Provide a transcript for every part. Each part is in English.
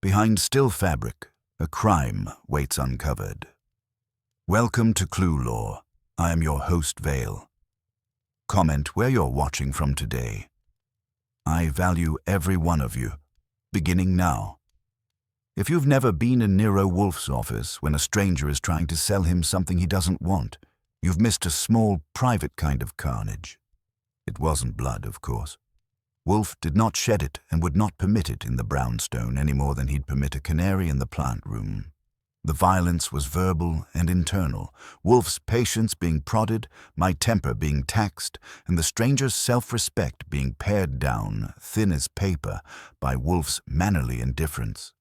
Behind still fabric, a crime waits uncovered. Welcome to Clue Law. I am your host, Vale. Comment where you're watching from today. I value every one of you, beginning now. If you've never been in Nero Wolfe's office when a stranger is trying to sell him something he doesn't want, you've missed a small, private kind of carnage. It wasn't blood, of course. Wolfe did not shed it and would not permit it in the brownstone any more than he'd permit a canary in the plant room. The violence was verbal and internal, Wolfe's patience being prodded, my temper being taxed, and the stranger's self-respect being pared down, thin as paper, by Wolfe's mannerly indifference.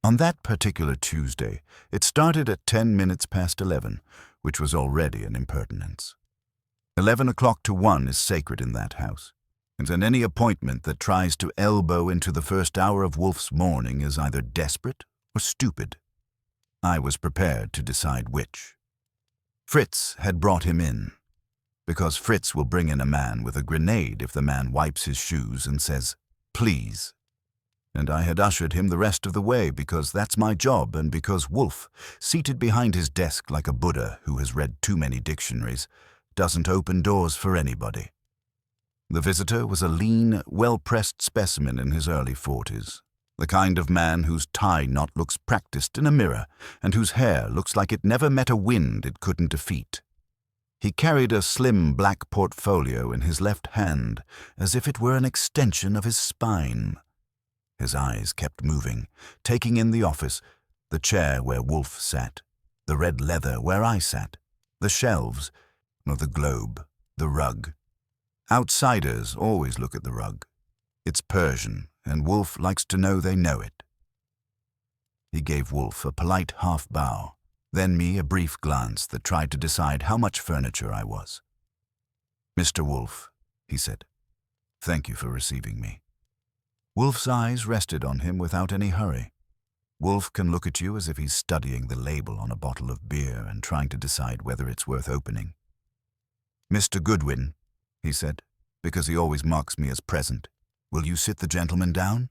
On that particular Tuesday, it started at 10 minutes past 11, which was already an impertinence. 11 o'clock to 1 is sacred in that house, and any appointment that tries to elbow into the first hour of Wolfe's morning is either desperate or stupid. I was prepared to decide which. Fritz had brought him in, because Fritz will bring in a man with a grenade if the man wipes his shoes and says, "Please." And I had ushered him the rest of the way because that's my job and because Wolfe, seated behind his desk like a Buddha who has read too many dictionaries, doesn't open doors for anybody. The visitor was a lean, well-pressed specimen in his early 40s, the kind of man whose tie knot looks practiced in a mirror and whose hair looks like it never met a wind it couldn't defeat. He carried a slim black portfolio in his left hand as if it were an extension of his spine. His eyes kept moving, taking in the office, the chair where Wolfe sat, the red leather where I sat, the shelves, the globe, the rug. Outsiders always look at the rug. It's Persian, and Wolfe likes to know they know it. He gave Wolfe a polite half-bow, then me a brief glance that tried to decide how much furniture I was. "Mr. Wolfe," he said, "thank you for receiving me." Wolfe's eyes rested on him without any hurry. Wolfe can look at you as if he's studying the label on a bottle of beer and trying to decide whether it's worth opening. "Mr. Goodwin," he said, because he always marks me as present, "will you sit the gentleman down?"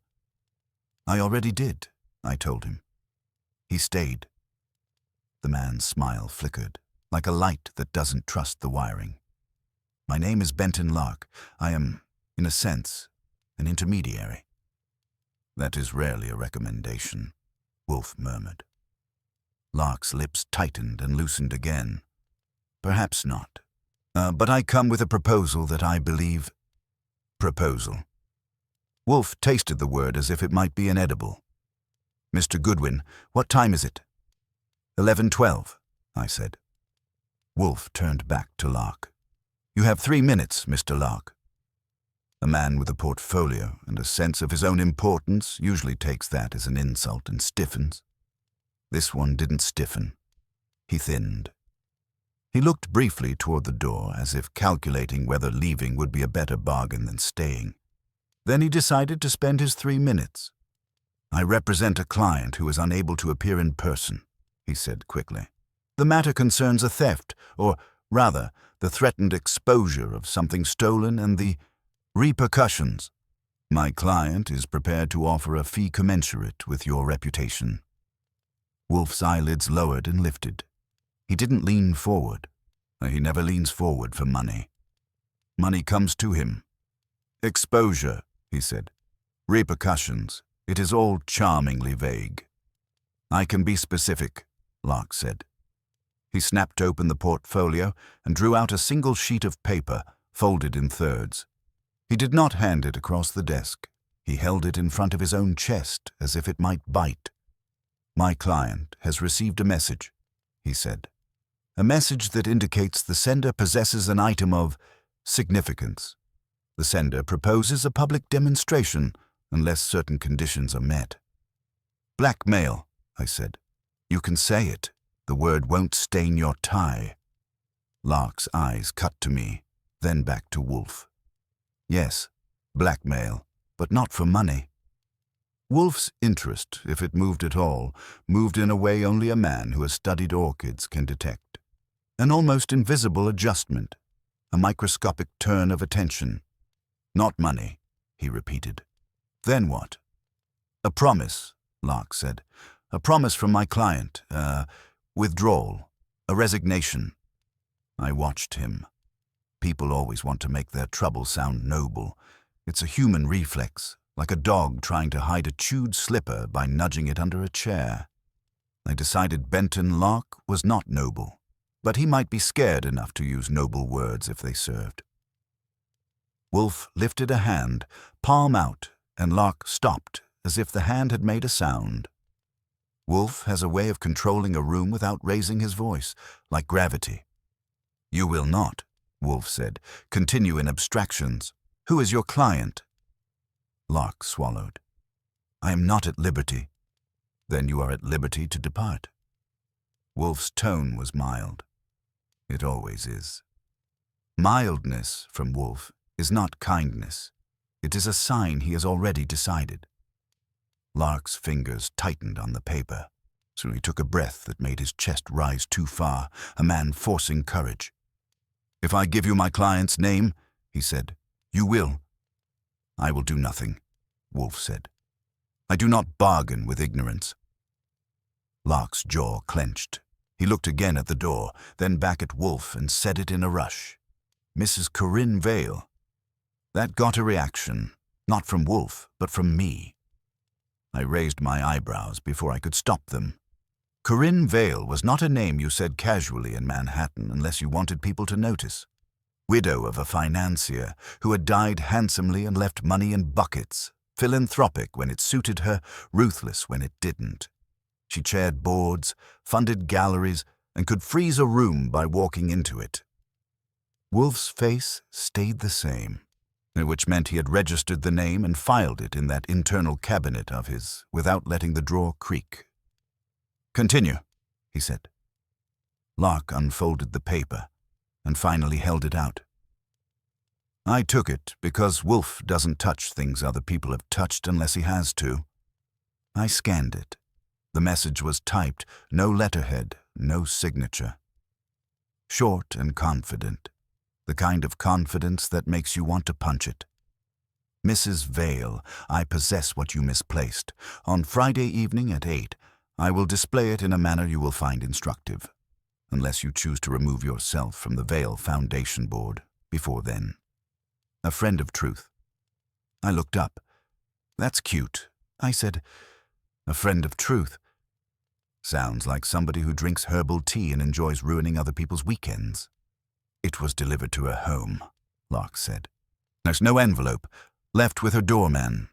"I already did," I told him. He stayed. The man's smile flickered, like a light that doesn't trust the wiring. "My name is Benton Lark. I am, in a sense, an intermediary." "That is rarely a recommendation," Wolfe murmured. Lark's lips tightened and loosened again. "Perhaps not. But I come with a proposal that I believe—" Proposal. Wolfe tasted the word as if it might be inedible. "Mr. Goodwin, what time is it?" 11:12, I said. Wolfe turned back to Lark. "You have 3 minutes, Mr. Lark." A man with a portfolio and a sense of his own importance usually takes that as an insult and stiffens. This one didn't stiffen. He thinned. He looked briefly toward the door, as if calculating whether leaving would be a better bargain than staying. Then he decided to spend his 3 minutes. "I represent a client who is unable to appear in person," he said quickly. "The matter concerns a theft, or rather, the threatened exposure of something stolen and the repercussions. My client is prepared to offer a fee commensurate with your reputation." Wolfe's eyelids lowered and lifted. He didn't lean forward. He never leans forward for money. Money comes to him. "Exposure," he said. "Repercussions. It is all charmingly vague." "I can be specific," Lark said. He snapped open the portfolio and drew out a single sheet of paper, folded in thirds. He did not hand it across the desk. He held it in front of his own chest as if it might bite. "My client has received a message," he said. "A message that indicates the sender possesses an item of significance. The sender proposes a public demonstration unless certain conditions are met." "Blackmail," I said. "You can say it. The word won't stain your tie." Lark's eyes cut to me, then back to Wolfe. "Yes, blackmail, but not for money." Wolfe's interest, if it moved at all, moved in a way only a man who has studied orchids can detect. An almost invisible adjustment, a microscopic turn of attention. "Not money," he repeated. "Then what?" "A promise," Lark said. "A promise from my client, withdrawal, a resignation." I watched him. People always want to make their trouble sound noble. It's a human reflex, like a dog trying to hide a chewed slipper by nudging it under a chair. I decided Benton Lark was not noble, but he might be scared enough to use noble words if they served. Wolfe lifted a hand, palm out, and Lark stopped, as if the hand had made a sound. Wolfe has a way of controlling a room without raising his voice, like gravity. "You will not," Wolfe said. "Continue in abstractions. Who is your client?" Lark swallowed. "I am not at liberty." "Then you are at liberty to depart." Wolfe's tone was mild. It always is. Mildness, from Wolfe, is not kindness. It is a sign he has already decided. Lark's fingers tightened on the paper, so he took a breath that made his chest rise too far, a man forcing courage. "If I give you my client's name," he said, "you will." "I will do nothing," Wolfe said. "I do not bargain with ignorance." Lark's jaw clenched. He looked again at the door, then back at Wolfe and said it in a rush. "Mrs. Corinne Vale." That got a reaction, not from Wolfe, but from me. I raised my eyebrows before I could stop them. Corinne Vale was not a name you said casually in Manhattan unless you wanted people to notice. Widow of a financier who had died handsomely and left money in buckets, philanthropic when it suited her, ruthless when it didn't. She chaired boards, funded galleries, and could freeze a room by walking into it. Wolfe's face stayed the same, which meant he had registered the name and filed it in that internal cabinet of his without letting the drawer creak. "Continue," he said. Lark unfolded the paper and finally held it out. "I took it because Wolfe doesn't touch things other people have touched unless he has to." I scanned it. The message was typed, no letterhead, no signature. Short and confident, the kind of confidence that makes you want to punch it. "Mrs. Vale, I possess what you misplaced. On Friday evening at 8, I will display it in a manner you will find instructive, unless you choose to remove yourself from the Vale Foundation Board before then. A friend of truth." I looked up. "That's cute," I said. "A friend of truth. Sounds like somebody who drinks herbal tea and enjoys ruining other people's weekends." "It was delivered to her home," Lark said. "There's no envelope. Left with her doorman."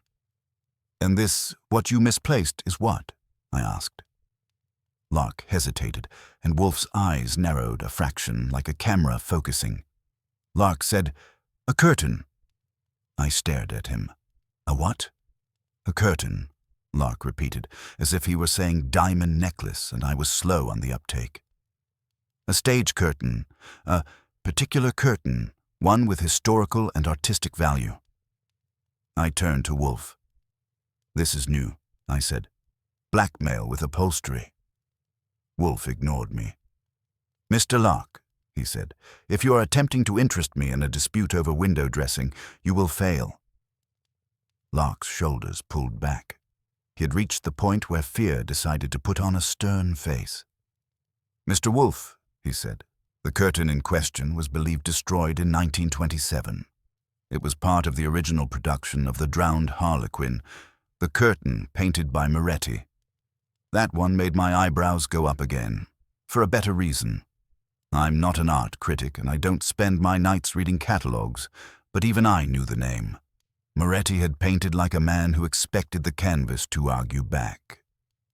"And this, what you misplaced, is what?" I asked. Lark hesitated, and Wolfe's eyes narrowed a fraction, like a camera focusing. Lark said, "A curtain." I stared at him. "A what?" "A curtain," Lark repeated, as if he were saying diamond necklace and I was slow on the uptake. "A stage curtain, a particular curtain, one with historical and artistic value." I turned to Wolfe. "This is new," I said. "Blackmail with upholstery." Wolfe ignored me. "Mr. Lark," he said, "if you are attempting to interest me in a dispute over window dressing, you will fail." Lark's shoulders pulled back. He had reached the point where fear decided to put on a stern face. "Mr. Wolfe," he said, "the curtain in question was believed destroyed in 1927. It was part of the original production of The Drowned Harlequin, the curtain painted by Moretti. That one made my eyebrows go up again, for a better reason. I'm not an art critic and I don't spend my nights reading catalogues, but even I knew the name. Moretti had painted like a man who expected the canvas to argue back.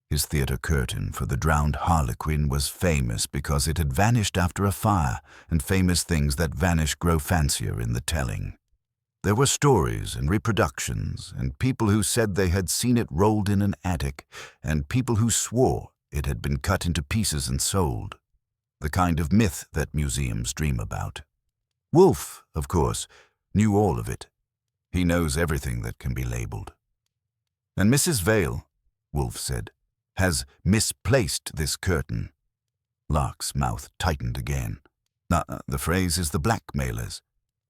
His theater curtain for The Drowned Harlequin was famous because it had vanished after a fire, and famous things that vanish grow fancier in the telling. There were stories and reproductions, and people who said they had seen it rolled in an attic, and people who swore it had been cut into pieces and sold. The kind of myth that museums dream about. Wolfe, of course, knew all of it. He knows everything that can be labeled. "And Mrs. Vale," Wolfe said, "has misplaced this curtain." Lark's mouth tightened again. The phrase is the blackmailer's.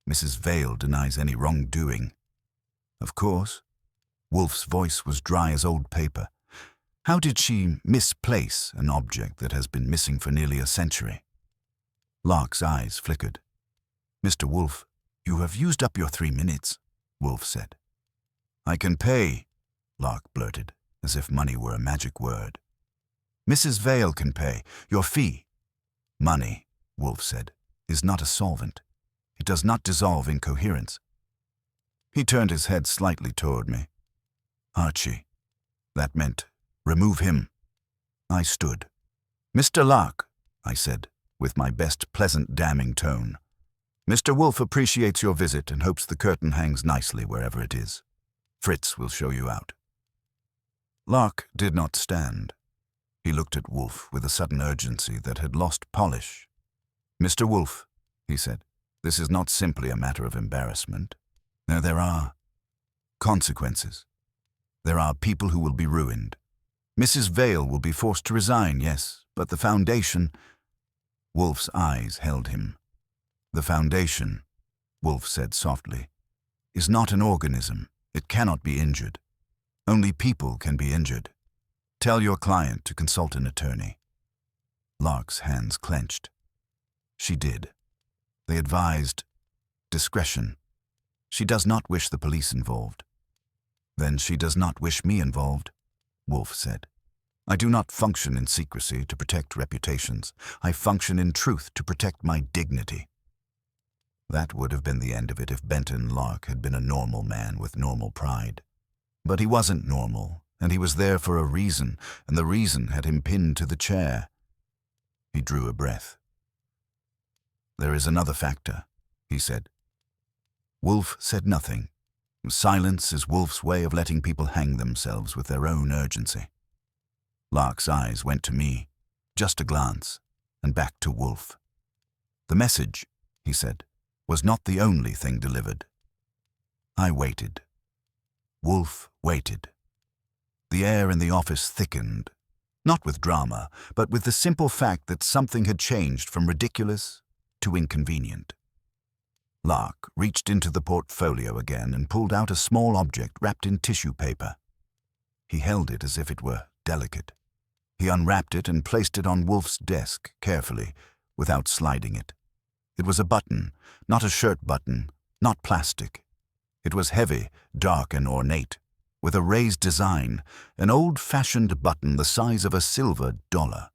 Mrs. Vale denies any wrongdoing." "Of course." Wolfe's voice was dry as old paper. How did she misplace an object that has been missing for nearly a century? Lark's eyes flickered. Mr. Wolfe, you have used up your 3 minutes, Wolfe said. I can pay, Lark blurted, as if money were a magic word. Mrs. Vale can pay. Your fee. Money, Wolfe said, is not a solvent. It does not dissolve incoherence. He turned his head slightly toward me. Archie. That meant, remove him. I stood. Mr. Lark, I said, with my best pleasant damning tone. Mr. Wolfe appreciates your visit and hopes the curtain hangs nicely wherever it is. Fritz will show you out. Lark did not stand. He looked at Wolfe with a sudden urgency that had lost polish. Mr. Wolfe, he said, this is not simply a matter of embarrassment. No, there are consequences. There are people who will be ruined. Mrs. Vale will be forced to resign, yes, but the foundation... Wolfe's eyes held him. The foundation, Wolfe said softly, is not an organism. It cannot be injured. Only people can be injured. Tell your client to consult an attorney. Lark's hands clenched. She did. They advised discretion. She does not wish the police involved. Then she does not wish me involved, Wolfe said. I do not function in secrecy to protect reputations. I function in truth to protect my dignity. That would have been the end of it if Benton Lark had been a normal man with normal pride. But he wasn't normal, and he was there for a reason, and the reason had him pinned to the chair. He drew a breath. There is another factor, he said. Wolfe said nothing. Silence is Wolfe's way of letting people hang themselves with their own urgency. Lark's eyes went to me, just a glance, and back to Wolfe. The message, he said, was not the only thing delivered. I waited. Wolfe waited. The air in the office thickened, not with drama, but with the simple fact that something had changed from ridiculous to inconvenient. Lark reached into the portfolio again and pulled out a small object wrapped in tissue paper. He held it as if it were delicate. He unwrapped it and placed it on Wolfe's desk carefully, without sliding it. It was a button, not a shirt button, not plastic. It was heavy, dark, and ornate, with a raised design, an old-fashioned button the size of a silver dollar.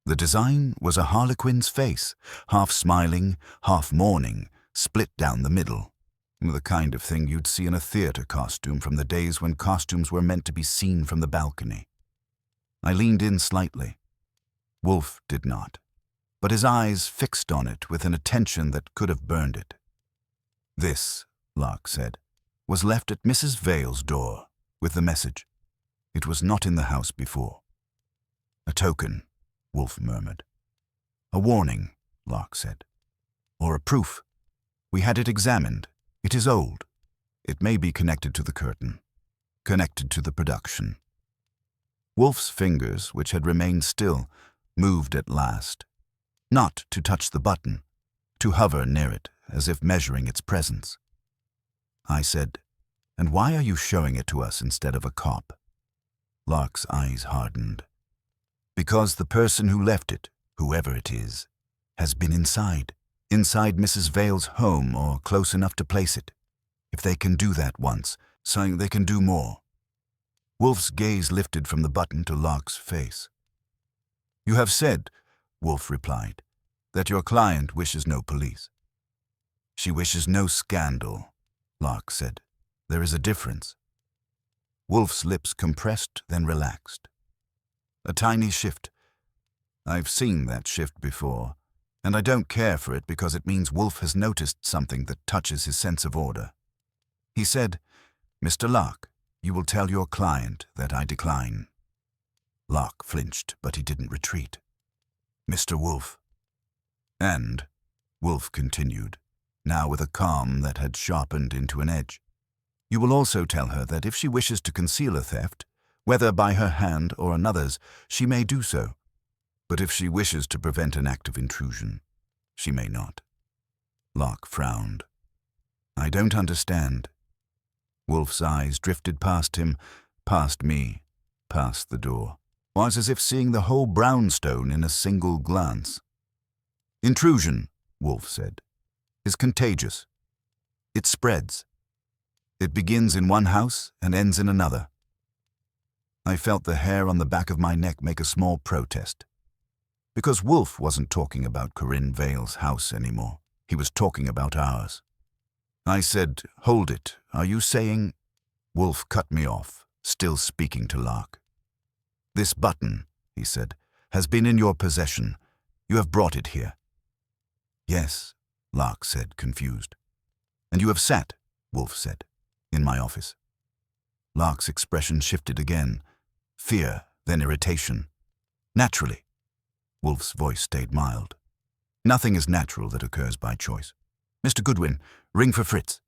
The design was a harlequin's face, half smiling, half mourning, split down the middle. The kind of thing you'd see in a theater costume from the days when costumes were meant to be seen from the balcony. I leaned in slightly. Wolfe did not, but his eyes fixed on it with an attention that could have burned it. This, Lark said, was left at Mrs. Vale's door, with the message. It was not in the house before. A token, Wolfe murmured. A warning, Lark said. Or a proof. We had it examined. It is old. It may be connected to the curtain, connected to the production. Wolfe's fingers, which had remained still, moved at last. Not to touch the button, to hover near it, as if measuring its presence. I said, "And why are you showing it to us instead of a cop?" Lark's eyes hardened. Because the person who left it, whoever it is, has been inside Mrs. Vale's home or close enough to place it. If they can do that once, saying they can do more. Wolfe's gaze lifted from the button to Lark's face. You have said, Wolfe replied, that your client wishes no police. She wishes no scandal, Lark said. There is a difference. Wolfe's lips compressed, then relaxed. A tiny shift. I've seen that shift before, and I don't care for it because it means Wolfe has noticed something that touches his sense of order. He said, Mr. Lark, you will tell your client that I decline. Lark flinched, but he didn't retreat. Mr. Wolfe. And, Wolfe continued, now with a calm that had sharpened into an edge, you will also tell her that if she wishes to conceal a theft, whether by her hand or another's, she may do so. But if she wishes to prevent an act of intrusion, she may not. Lark frowned. I don't understand. Wolfe's eyes drifted past him, past me, past the door was as if seeing the whole brownstone in a single glance. "Intrusion," Wolfe said, "is contagious. It spreads. It begins in one house and ends in another." I felt the hair on the back of my neck make a small protest. Because Wolfe wasn't talking about Corinne Vale's house anymore. He was talking about ours. I said, "Hold it, are you saying—" Wolfe cut me off, still speaking to Lark. "This button," he said, "has been in your possession. You have brought it here." "Yes," Lark said, confused. "And you have sat," Wolfe said, "in my office." Lark's expression shifted again. Fear, then irritation. "Naturally." Wolfe's voice stayed mild. "Nothing is natural that occurs by choice. Mr. Goodwin, ring for Fritz."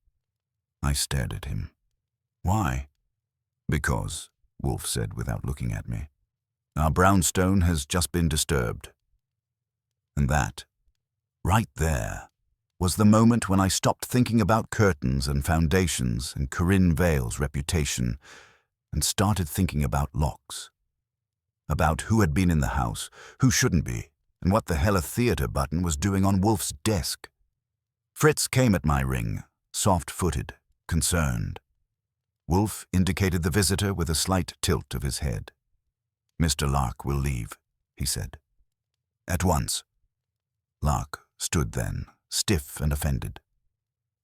I stared at him. "Why?" "Because," Wolfe said without looking at me, "our brownstone has just been disturbed." And that, right there, was the moment when I stopped thinking about curtains and foundations and Corinne Vale's reputation and started thinking about locks. About who had been in the house, who shouldn't be, and what the hell a theater button was doing on Wolfe's desk. Fritz came at my ring, soft-footed, concerned. Wolfe indicated the visitor with a slight tilt of his head. "Mr. Lark will leave," he said. "At once." Lark stood then, stiff and offended.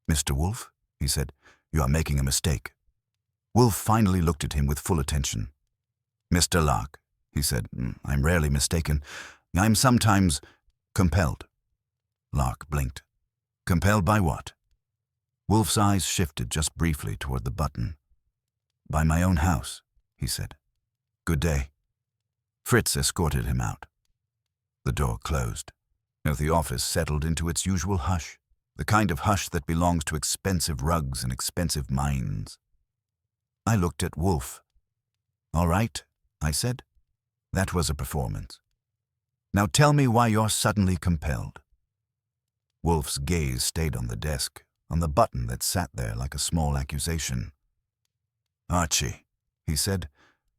"Mr. Wolfe," he said, "you are making a mistake." Wolfe finally looked at him with full attention. "Mr. Lark," he said, "I'm rarely mistaken. I'm sometimes compelled." Lark blinked. "Compelled by what?" Wolfe's eyes shifted just briefly toward the button. "By my own house," he said. "Good day." Fritz escorted him out. The door closed. The office settled into its usual hush, the kind of hush that belongs to expensive rugs and expensive minds. I looked at Wolfe. "All right," I said. "That was a performance. Now tell me why you're suddenly compelled." Wolfe's gaze stayed on the desk, on the button that sat there like a small accusation. "Archie," he said,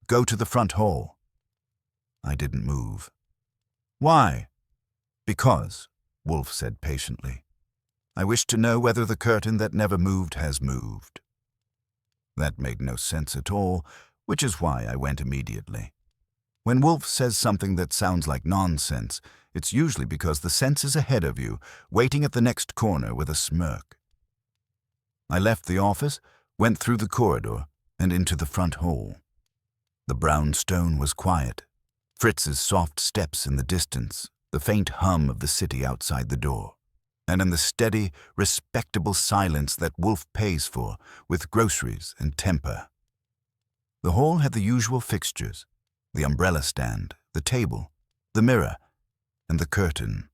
"go to the front hall." I didn't move. "Why?" "Because," Wolfe said patiently, "I wish to know whether the curtain that never moved has moved." That made no sense at all, which is why I went immediately. When Wolfe says something that sounds like nonsense, it's usually because the sense is ahead of you, waiting at the next corner with a smirk. I left the office, went through the corridor, and into the front hall. The brownstone was quiet. Fritz's soft steps in the distance, the faint hum of the city outside the door, and in the steady, respectable silence that Wolfe pays for with groceries and temper. The hall had the usual fixtures: the umbrella stand, the table, the mirror, and the curtain.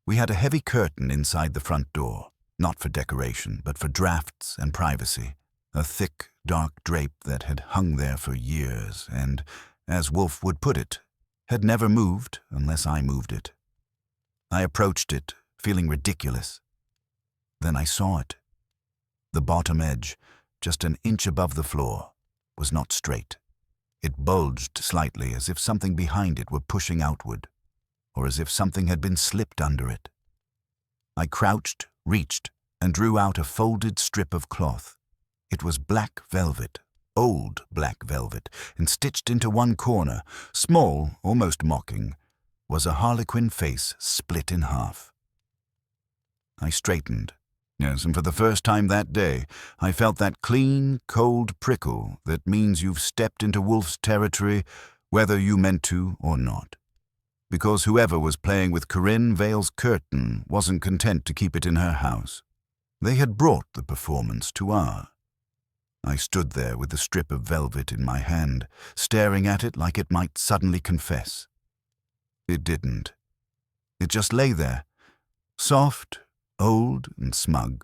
We had a heavy curtain inside the front door, not for decoration, but for drafts and privacy, a thick, dark drape that had hung there for years and, as Wolfe would put it, had never moved unless I moved it. I approached it, feeling ridiculous. Then I saw it. The bottom edge, just an inch above the floor, was not straight. It bulged slightly as if something behind it were pushing outward, or as if something had been slipped under it. I crouched, reached, and drew out a folded strip of cloth. It was black velvet, old black velvet, and stitched into one corner, small, almost mocking, was a harlequin face split in half. I straightened. Yes, and for the first time that day, I felt that clean, cold prickle that means you've stepped into Wolfe's territory whether you meant to or not. Because whoever was playing with Corinne Vale's curtain wasn't content to keep it in her house. They had brought the performance to ours. I stood there with the strip of velvet in my hand, staring at it like it might suddenly confess. It didn't. It just lay there, soft, old, and smug,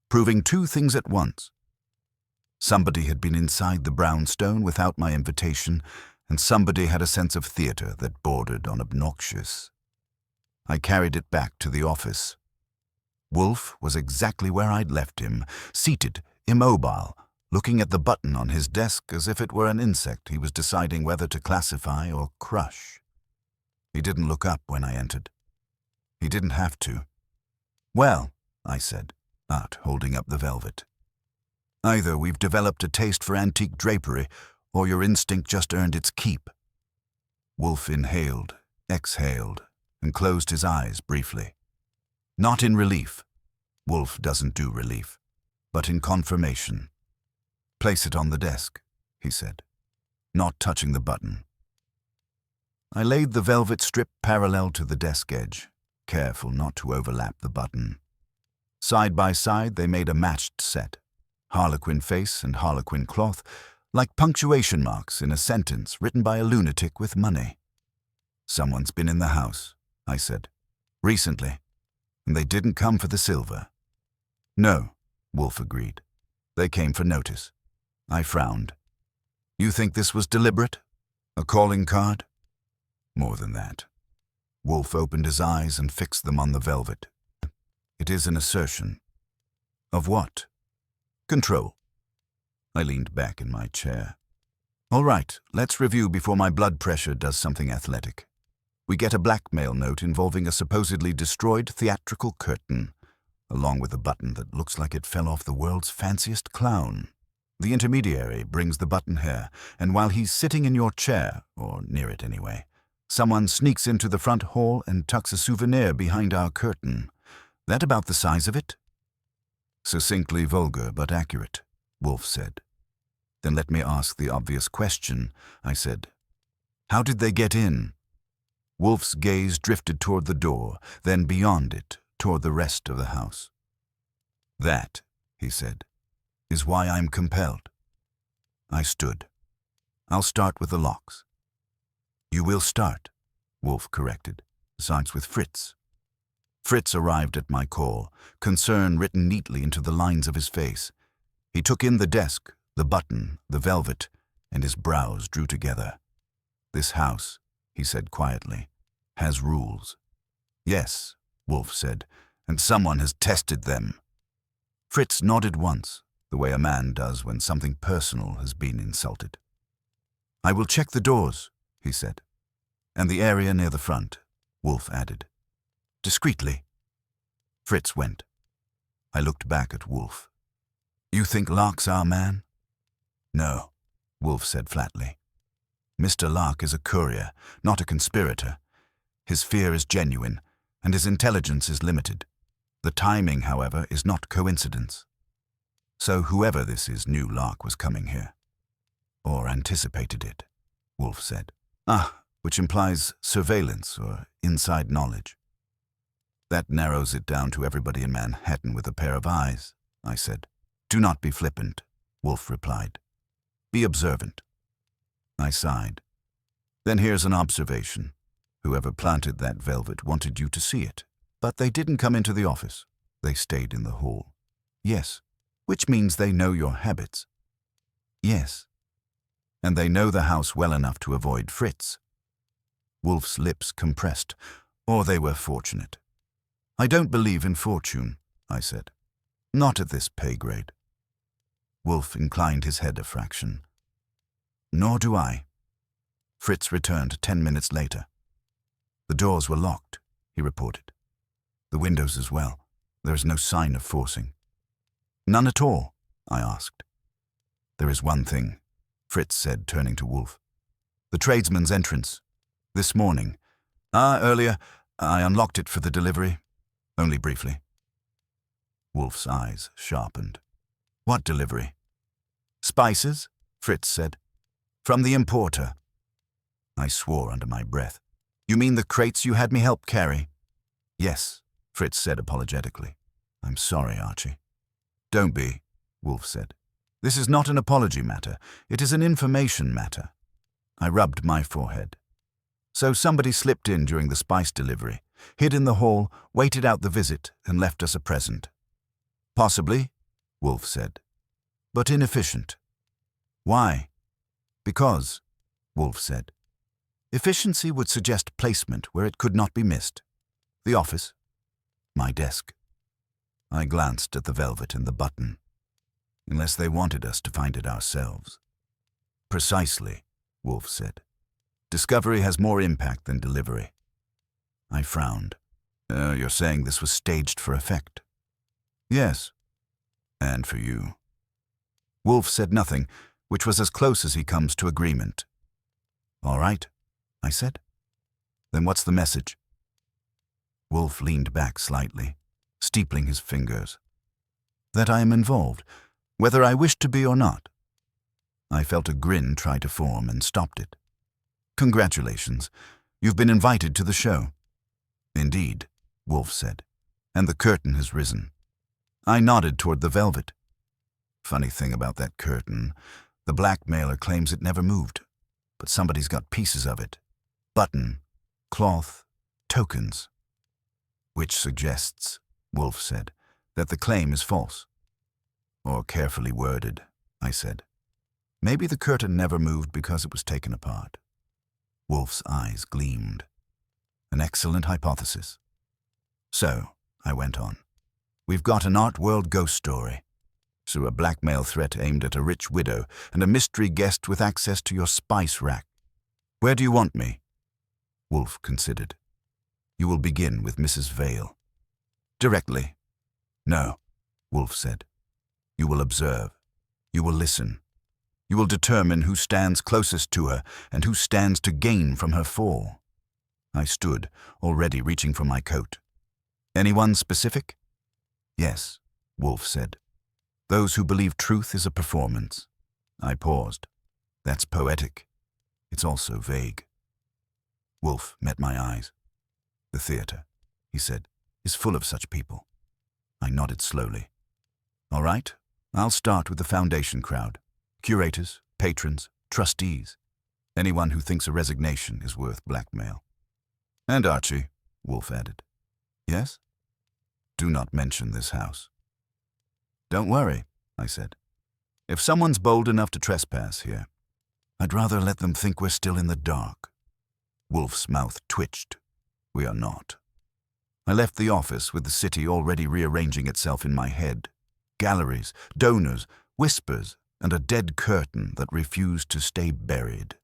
proving two things at once. Somebody had been inside the brownstone without my invitation, and somebody had a sense of theater that bordered on obnoxious. I carried it back to the office. Wolfe was exactly where I'd left him, seated, immobile, looking at the button on his desk as if it were an insect he was deciding whether to classify or crush. He didn't look up when I entered. He didn't have to. "Well," I said, not holding up the velvet. "Either we've developed a taste for antique drapery, or your instinct just earned its keep." Wolfe inhaled, exhaled, and closed his eyes briefly. "Not in relief. Wolfe doesn't do relief, but in confirmation." "Place it on the desk," he said, not touching the button. I laid the velvet strip parallel to the desk edge, careful not to overlap the button. Side by side they made a matched set, harlequin face and harlequin cloth, like punctuation marks in a sentence written by a lunatic with money. "Someone's been in the house," I said, "recently, and they didn't come for the silver." "No," Wolfe agreed. "They came for notice." I frowned. "You think this was deliberate? A calling card?" "More than that." Wolfe opened his eyes and fixed them on the velvet. "It is an assertion." "Of what?" "Control." I leaned back in my chair. "All right, let's review before my blood pressure does something athletic. We get a blackmail note involving a supposedly destroyed theatrical curtain, along with a button that looks like it fell off the world's fanciest clown. The intermediary brings the button here, and while he's sitting in your chair, or near it anyway, someone sneaks into the front hall and tucks a souvenir behind our curtain. That about the size of it?" "Succinctly vulgar, but accurate," Wolfe said. "Then let me ask the obvious question," I said. "How did they get in?" Wolfe's gaze drifted toward the door, then beyond it, toward the rest of the house. "That," he said, "is why I'm compelled." I stood. "I'll start with the locks." "You will start," Wolfe corrected, "besides with Fritz." Fritz arrived at my call, concern written neatly into the lines of his face. He took in the desk, the button, the velvet, and his brows drew together. "This house," he said quietly, "has rules." "Yes," Wolfe said, "and someone has tested them." Fritz nodded once, the way a man does when something personal has been insulted. "I will check the doors," he said. "And the area near the front," Wolfe added. "Discreetly." Fritz went. I looked back at Wolfe. "You think Lark's our man?" "No," Wolfe said flatly. "Mr. Lark is a courier, not a conspirator. His fear is genuine, and his intelligence is limited. The timing, however, is not coincidence. So whoever this is knew Lark was coming here. Or anticipated it," Wolfe said. Which implies surveillance or inside knowledge." "That narrows it down to everybody in Manhattan with a pair of eyes," I said. "Do not be flippant," Wolfe replied. "Be observant." I sighed. "Then here's an observation. Whoever planted that velvet wanted you to see it, but they didn't come into the office. They stayed in the hall." "Yes." "Which means they know your habits." "Yes." "And they know the house well enough to avoid Fritz." Wolfe's lips compressed, or they were fortunate. "I don't believe in fortune," I said. "Not at this pay grade." Wolfe inclined his head a fraction. "Nor do I." Fritz returned 10 minutes later. "The doors were locked," he reported. "The windows as well. There is no sign of forcing." "None at all?" I asked. "There is one thing," Fritz said, turning to Wolfe. "The tradesman's entrance. This morning. Earlier. I unlocked it for the delivery. Only briefly." Wolfe's eyes sharpened. "What delivery?" "Spices," Fritz said. "From the importer." I swore under my breath. "You mean the crates you had me help carry?" "Yes," Fritz said apologetically. "I'm sorry, Archie." "Don't be," Wolfe said. "This is not an apology matter. It is an information matter." I rubbed my forehead. "So somebody slipped in during the spice delivery, hid in the hall, waited out the visit, and left us a present." "Possibly," Wolfe said, "but inefficient." "Why?" "Because," Wolfe said. "Efficiency would suggest placement where it could not be missed. The office. My desk." I glanced at the velvet and the button. unless they wanted us to find it ourselves. Precisely, Wolfe said. Discovery has more impact than delivery. I frowned. You're saying this was staged for effect? Yes. And for you. Wolfe said nothing, which was as close as he comes to agreement. All right, I said. Then what's the message? Wolfe leaned back slightly, steepling his fingers. That I am involved, whether I wish to be or not. I felt a grin try to form and stopped it. Congratulations. You've been invited to the show. Indeed, Wolfe said, and the curtain has risen. I nodded toward the velvet. Funny thing about that curtain, the blackmailer claims it never moved, but somebody's got pieces of it. Button, cloth, tokens. Which suggests, Wolfe said, that the claim is false. Or carefully worded, I said. Maybe the curtain never moved because it was taken apart. Wolfe's eyes gleamed. An excellent hypothesis. So, I went on, we've got an art world ghost story. So a blackmail threat aimed at a rich widow and a mystery guest with access to your spice rack. Where do you want me? Wolfe considered. You will begin with Mrs. Vale. Directly. No, Wolfe said. You will observe. You will listen. You will determine who stands closest to her and who stands to gain from her fall. I stood, already reaching for my coat. Anyone specific? Yes, Wolfe said. Those who believe truth is a performance. I paused. That's poetic. It's also vague. Wolfe met my eyes. The theater, he said, is full of such people. I nodded slowly. All right, I'll start with the foundation crowd. Curators, patrons, trustees. Anyone who thinks a resignation is worth blackmail. And Archie, Wolfe added. Yes? Do not mention this house. Don't worry, I said. If someone's bold enough to trespass here, I'd rather let them think we're still in the dark. Wolfe's mouth twitched. We are not. I left the office with the city already rearranging itself in my head. Galleries, donors, whispers, and a dead curtain that refused to stay buried.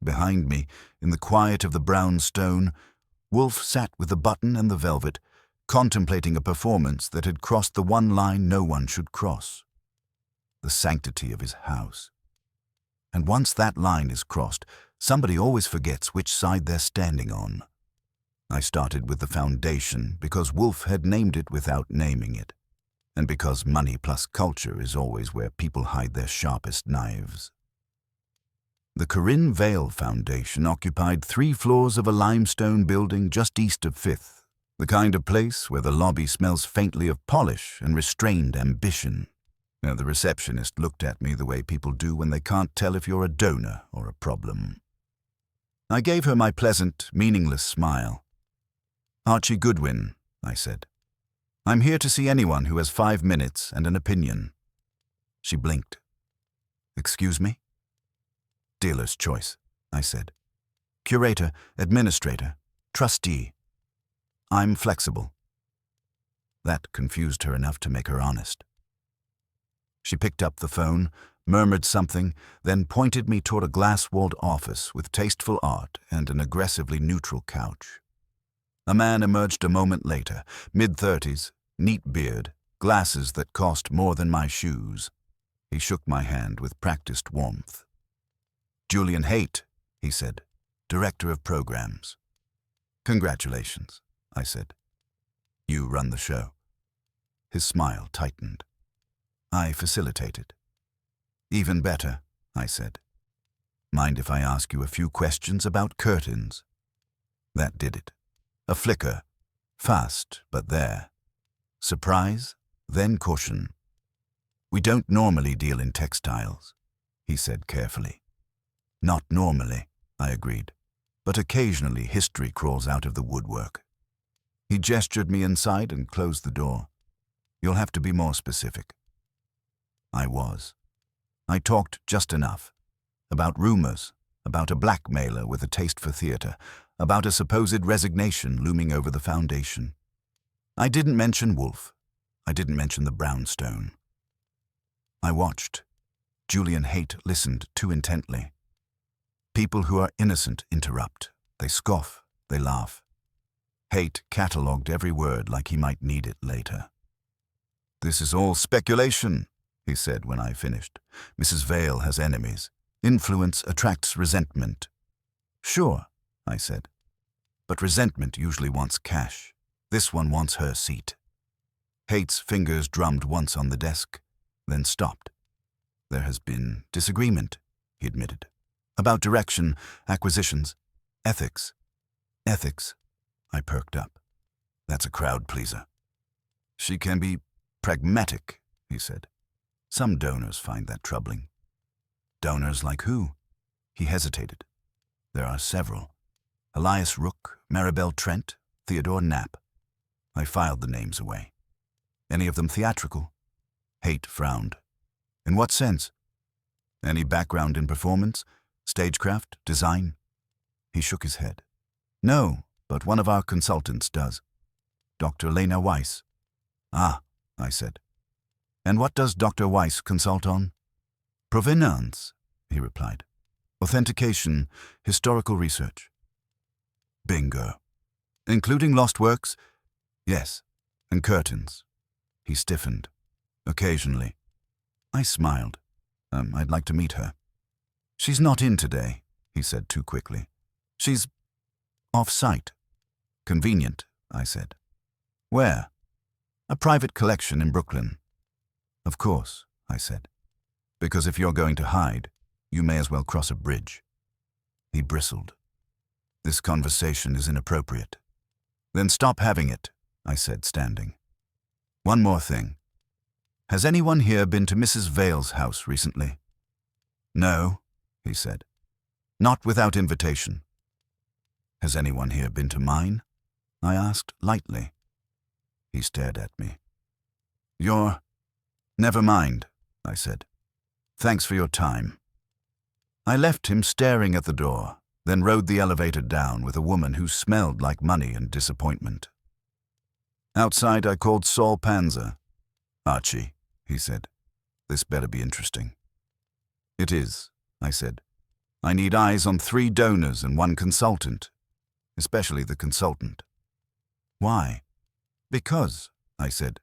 Behind me, in the quiet of the brownstone, Wolfe sat with the button and the velvet, contemplating a performance that had crossed the one line no one should cross. The sanctity of his house. And once that line is crossed, somebody always forgets which side they're standing on. I started with the foundation because Wolfe had named it without naming it, and because money plus culture is always where people hide their sharpest knives. The Corinne Vale Foundation occupied 3 floors of a limestone building just east of 5th, the kind of place where the lobby smells faintly of polish and restrained ambition. Now, the receptionist looked at me the way people do when they can't tell if you're a donor or a problem. I gave her my pleasant, meaningless smile. Archie Goodwin, I said. I'm here to see anyone who has 5 minutes and an opinion. She blinked. Excuse me? Dealer's choice, I said. Curator, administrator, trustee. I'm flexible. That confused her enough to make her honest. She picked up the phone, murmured something, then pointed me toward a glass-walled office with tasteful art and an aggressively neutral couch. A man emerged a moment later, mid-30s, neat beard, glasses that cost more than my shoes. He shook my hand with practiced warmth. Julian Haight, he said, Director of Programs. Congratulations, I said. You run the show. His smile tightened. I facilitated. Even better, I said. Mind if I ask you a few questions about curtains? That did it. A flicker. Fast, but there. Surprise, then caution. We don't normally deal in textiles, he said carefully. Not normally, I agreed, but occasionally history crawls out of the woodwork. He gestured me inside and closed the door. You'll have to be more specific. I was. I talked just enough. About rumors, about a blackmailer with a taste for theater, about a supposed resignation looming over the foundation. I didn't mention Wolfe. I didn't mention the brownstone. I watched. Julian Haight listened too intently. People who are innocent interrupt. They scoff. They laugh. Haight catalogued every word like he might need it later. "This is all speculation," he said when I finished. "Mrs. Vale has enemies. Influence attracts resentment." "Sure," I said. "But resentment usually wants cash. This one wants her seat." Haight's fingers drummed once on the desk, then stopped. "There has been disagreement," he admitted. "About direction, acquisitions, ethics." "Ethics?" I perked up. "That's a crowd pleaser." "She can be pragmatic," he said. "Some donors find that troubling." "Donors like who?" He hesitated. "There are several. Elias Rook, Maribel Trent, Theodore Knapp." I filed the names away. "Any of them theatrical?" Haight frowned. "In what sense?" "Any background in performance, stagecraft, design?" He shook his head. "No, but one of our consultants does. Dr. Lena Weiss." "Ah," I said. "And what does Dr. Weiss consult on?" "Provenance," he replied. "Authentication, historical research." "Bingo. Including lost works?" "Yes. And curtains." He stiffened. "Occasionally." I smiled. "I'd like to meet her." "She's not in today," he said too quickly. "She's off-site." "Convenient," I said. "Where?" "A private collection in Brooklyn." "Of course," I said. "Because if you're going to hide, you may as well cross a bridge." He bristled. "This conversation is inappropriate." "Then stop having it," I said, standing. "One more thing. Has anyone here been to Mrs. Vale's house recently?" "No," he said. "Not without invitation." "Has anyone here been to mine?" I asked lightly. He stared at me. "You're—" "Never mind," I said. "Thanks for your time." I left him staring at the door, then rode the elevator down with a woman who smelled like money and disappointment. Outside, I called Saul Panzer. "Archie," he said, "this better be interesting." "It is," I said. "I need eyes on 3 donors and 1 consultant, especially the consultant." "Why?" "Because," I said,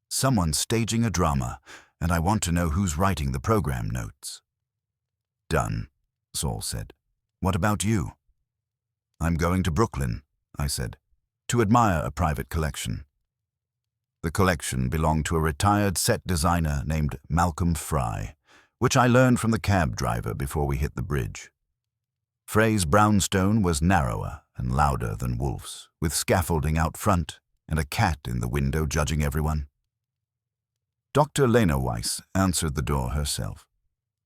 "someone's staging a drama, and I want to know who's writing the program notes." "Done," Saul said. "What about you?" "I'm going to Brooklyn," I said, "to admire a private collection." The collection belonged to a retired set designer named Malcolm Fry, which I learned from the cab driver before we hit the bridge. Fray's brownstone was narrower and louder than Wolfe's, with scaffolding out front and a cat in the window judging everyone. Dr. Lena Weiss answered the door herself.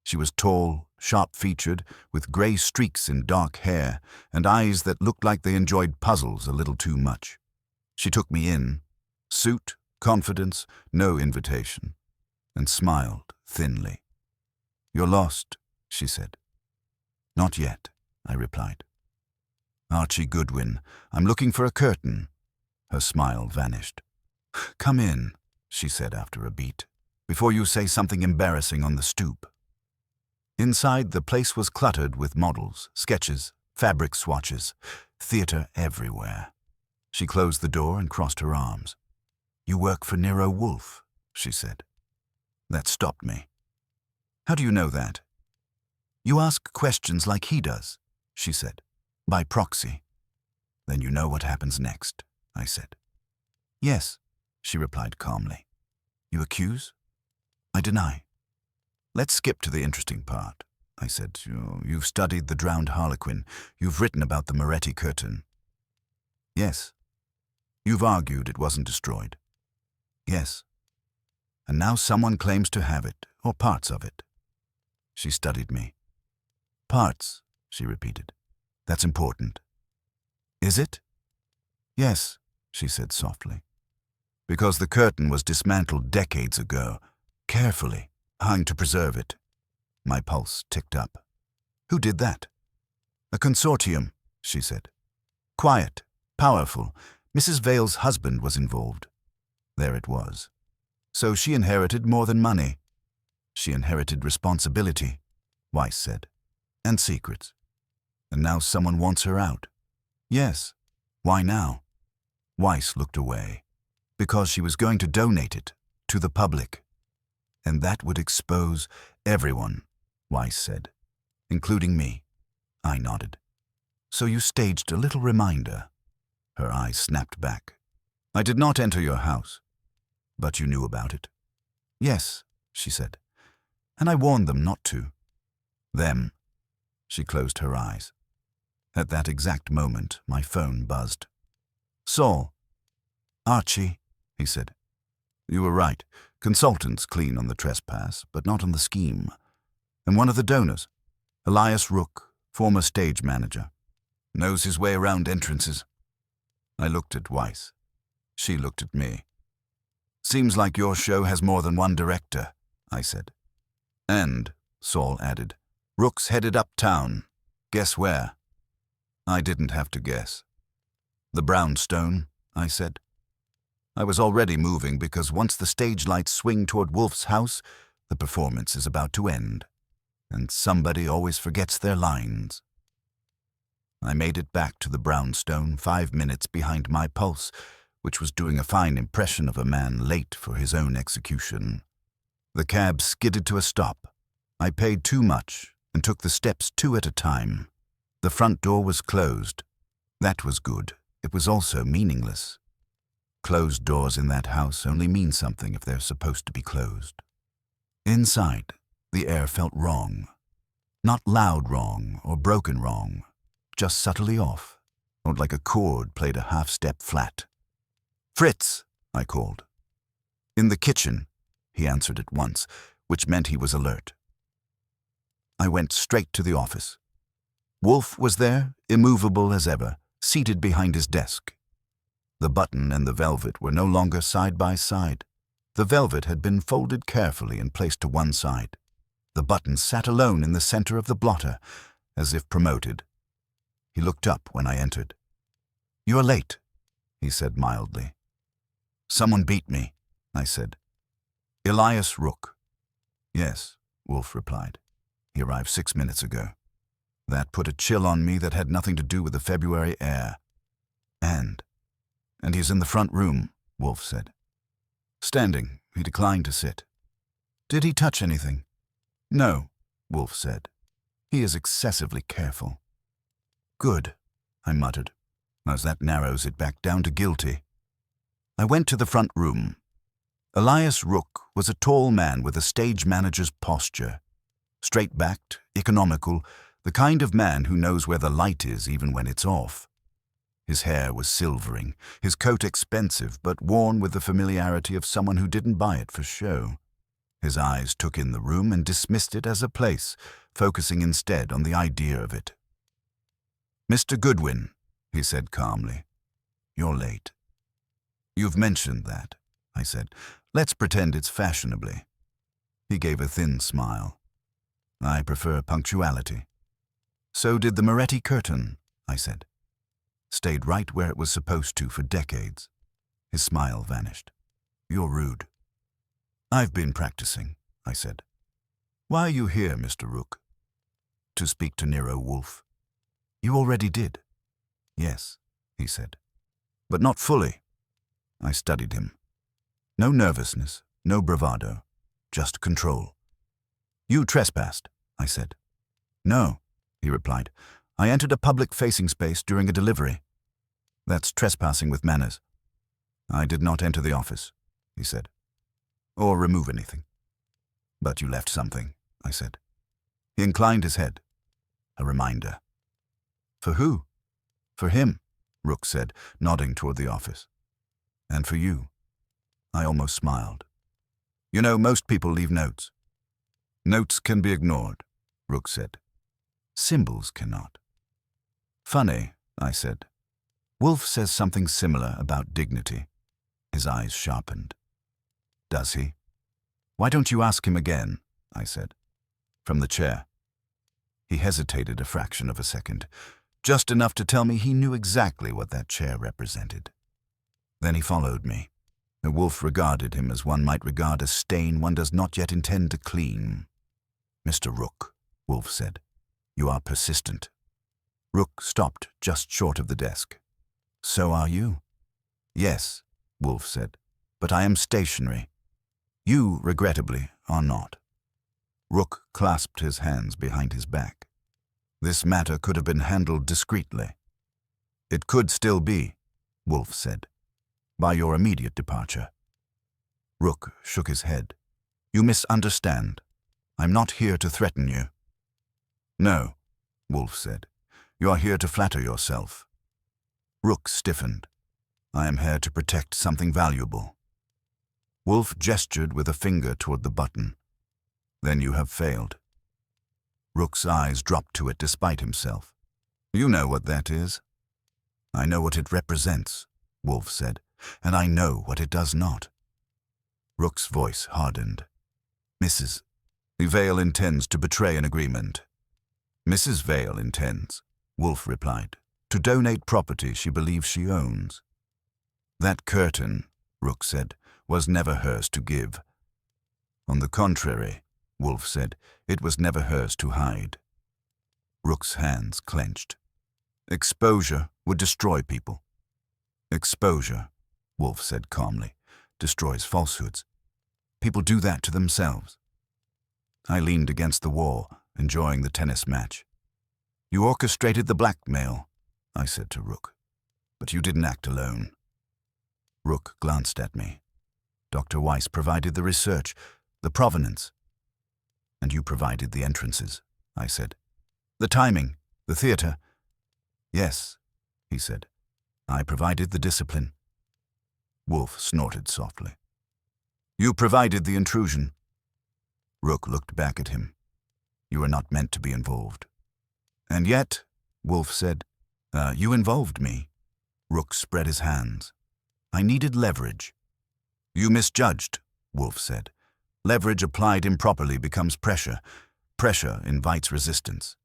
She was tall, sharp-featured, with grey streaks in dark hair and eyes that looked like they enjoyed puzzles a little too much. She took me in, suit, confidence, no invitation, and smiled thinly. "You're lost," she said. "Not yet," I replied. "Archie Goodwin, I'm looking for a curtain." Her smile vanished. "Come in," she said after a beat, "before you say something embarrassing on the stoop." Inside, the place was cluttered with models, sketches, fabric swatches, theater everywhere. She closed the door and crossed her arms. "You work for Nero Wolfe," she said. That stopped me. "How do you know that?" "You ask questions like he does," she said, "by proxy." "Then you know what happens next," I said. "Yes," she replied calmly. "You accuse?" "I deny." "Let's skip to the interesting part," I said. "You've studied the drowned Harlequin. You've written about the Moretti curtain." "Yes." "You've argued it wasn't destroyed." "Yes." "And now someone claims to have it, or parts of it." She studied me. "Parts," she repeated. "That's important." "Is it?" "Yes," she said softly. "Because the curtain was dismantled decades ago, carefully, hung to preserve it." My pulse ticked up. "Who did that?" "A consortium," she said. "Quiet, powerful. Mrs. Vale's husband was involved." There it was. So she inherited more than money. She inherited responsibility, Weiss said, and secrets. And now someone wants her out. Yes. Why now? Weiss looked away. Because she was going to donate it to the public. And that would expose everyone, Weiss said, including me. I nodded. So you staged a little reminder. Her eyes snapped back. I did not enter your house. But you knew about it. Yes, she said. And I warned them not to. Them. She closed her eyes. At that exact moment, my phone buzzed. Saul. Archie, he said. You were right. Consultants clean on the trespass, but not on the scheme. And one of the donors, Elias Rook, former stage manager, knows his way around entrances. I looked at Weiss. She looked at me. Seems like your show has more than one director, I said. And, Saul added, Rook's headed uptown. Guess where? I didn't have to guess. The brownstone, I said. I was already moving because once the stage lights swing toward Wolfe's house, the performance is about to end. And somebody always forgets their lines. I made it back to the brownstone 5 minutes behind my pulse, which was doing a fine impression of a man late for his own execution. The cab skidded to a stop. I paid too much and took the steps 2 at a time. The front door was closed. That was good. It was also meaningless. Closed doors in that house only mean something if they're supposed to be closed. Inside, the air felt wrong. Not loud wrong or broken wrong, just subtly off, or like a chord played a half-step flat. Fritz, I called. In the kitchen, he answered at once, which meant he was alert. I went straight to the office. Wolfe was there, immovable as ever, seated behind his desk. The button and the velvet were no longer side by side. The velvet had been folded carefully and placed to one side. The button sat alone in the center of the blotter, as if promoted. He looked up when I entered. You are late, he said mildly. Someone beat me, I said. Elias Rook. Yes, Wolfe replied. He arrived 6 minutes ago. That put a chill on me that had nothing to do with the February air. And he's in the front room, Wolfe said. Standing, he declined to sit. Did he touch anything? No, Wolfe said. He is excessively careful. Good, I muttered, as that narrows it back down to guilty. I went to the front room. Elias Rook was a tall man with a stage manager's posture. Straight-backed, economical, the kind of man who knows where the light is even when it's off. His hair was silvering, his coat expensive but worn with the familiarity of someone who didn't buy it for show. His eyes took in the room and dismissed it as a place, focusing instead on the idea of it. Mr. Goodwin, he said calmly, you're late. You've mentioned that, I said. Let's pretend it's fashionably. He gave a thin smile. I prefer punctuality. So did the Moretti curtain, I said. Stayed right where it was supposed to for decades. His smile vanished. You're rude. I've been practicing, I said. Why are you here, Mr. Rook? To speak to Nero Wolfe. You already did. Yes, he said. But not fully. I studied him. No nervousness, no bravado, just control. You trespassed, I said. No, he replied. I entered a public-facing space during a delivery. That's trespassing with manners. I did not enter the office, he said, or remove anything. But you left something, I said. He inclined his head. A reminder. For who? For him, Rook said, nodding toward the office. And for you. I almost smiled. You know, most people leave notes. Notes can be ignored, Rook said. Symbols cannot. Funny, I said. Wolfe says something similar about dignity. His eyes sharpened. Does he? Why don't you ask him again? I said. From the chair. He hesitated a fraction of a second, just enough to tell me he knew exactly what that chair represented. Then he followed me. The wolf regarded him as one might regard a stain one does not yet intend to clean. "Mr. Rook," Wolfe said, "you are persistent." Rook stopped just short of the desk. "So are you?" "Yes," Wolfe said, "but I am stationary. You, regrettably, are not." Rook clasped his hands behind his back. "This matter could have been handled discreetly." "It could still be," Wolfe said, "by your immediate departure." Rook shook his head. "You misunderstand. I'm not here to threaten you." "No," Wolfe said. "You are here to flatter yourself." Rook stiffened. "I am here to protect something valuable." Wolfe gestured with a finger toward the button. "Then you have failed." Rook's eyes dropped to it despite himself. "You know what that is." "I know what it represents," Wolfe said, "and I know what it does not." Rook's voice hardened. "Mrs. Vale intends to betray an agreement." "Mrs. Vale intends," Wolfe replied, "to donate property she believes she owns." "That curtain," Rook said, "was never hers to give." "On the contrary," Wolfe said, "it was never hers to hide." Rook's hands clenched. "Exposure would destroy people." "Exposure," Wolfe said calmly, "destroys falsehoods. People do that to themselves." I leaned against the wall, enjoying the tennis match. "You orchestrated the blackmail," I said to Rook, "but you didn't act alone." Rook glanced at me. "Dr. Weiss provided the research, the provenance." "And you provided the entrances," I said. "The timing, the theater." "Yes," he said. "I provided the discipline." Wolfe snorted softly. "You provided the intrusion." Rook looked back at him. "You were not meant to be involved." "And yet," Wolfe said, "you involved me." Rook spread his hands. "I needed leverage." "You misjudged," Wolfe said. "Leverage applied improperly becomes pressure. Pressure invites resistance."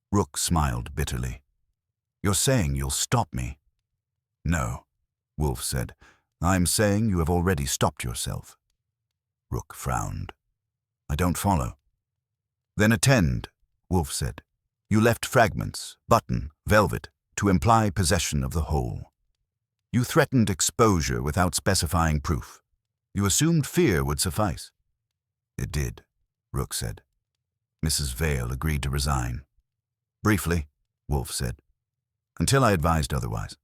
Rook smiled bitterly. "You're saying you'll stop me?" "No," Wolfe said. "I'm saying you have already stopped yourself." Rook frowned. "I don't follow." "Then attend," Wolfe said. "You left fragments, button, velvet, to imply possession of the whole. You threatened exposure without specifying proof. You assumed fear would suffice." "It did," Rook said. "Mrs. Vale agreed to resign." "Briefly," Wolfe said, "until I advised otherwise."